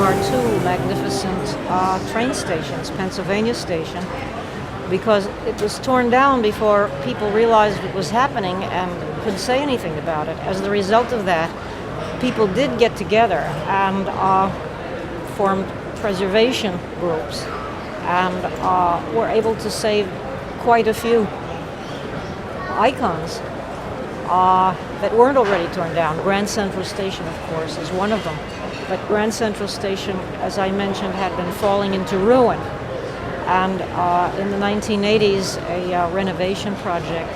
our two magnificent train stations, Pennsylvania Station, because it was torn down before people realized it was happening and could say anything about it. As the result of that, people did get together and formed preservation groups and were able to save quite a few icons that weren't already torn down. Grand Central Station, of course, is one of them. But Grand Central Station, as I mentioned, had been falling into ruin. And in the 1980s, a renovation project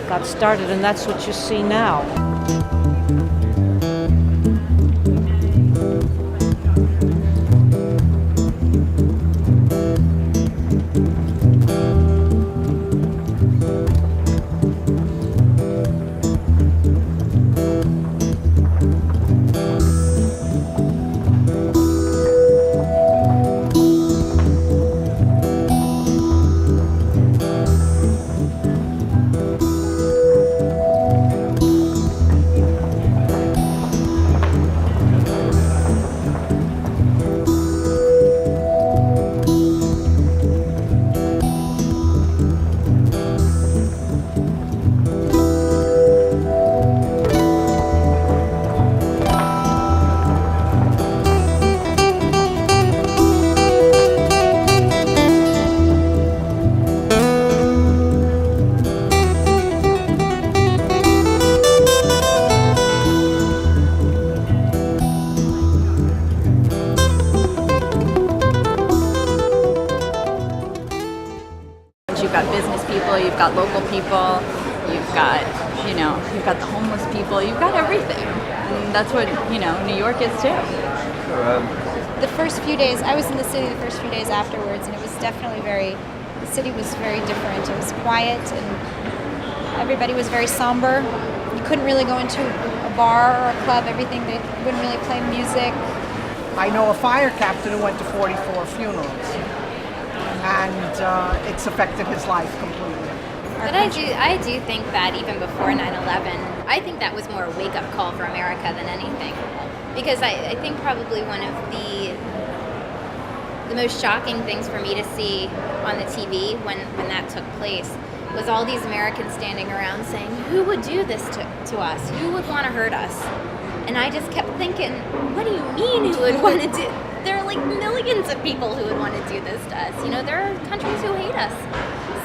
got started, and that's what you see now. You've got business people, you've got local people, you've got, you've got the homeless people, you've got everything. And that's what, New York is too. The first few days, I was in the city the first few days afterwards, and it was definitely the city was very different. It was quiet, and everybody was very somber. You couldn't really go into a bar or a club, they wouldn't really play music. I know a fire captain who went to 44 funerals, and it's affected his life completely. But I do think that even before 9/11, I think that was more a wake-up call for America than anything. Because I think probably one of the most shocking things for me to see on the TV when that took place was all these Americans standing around saying, who would do this to us? Who would want to hurt us? And I just kept thinking, what do you mean who would want to do? There are like millions of people who would want to do this to us. There are countries who hate us.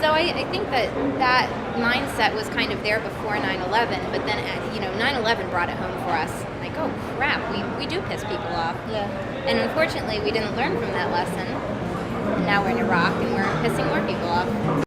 So I think that mindset was kind of there before 9/11, but then 9/11 brought it home for us. Like, oh crap, we do piss people off. Yeah. And unfortunately, we didn't learn from that lesson. And now we're in Iraq and we're pissing more people off.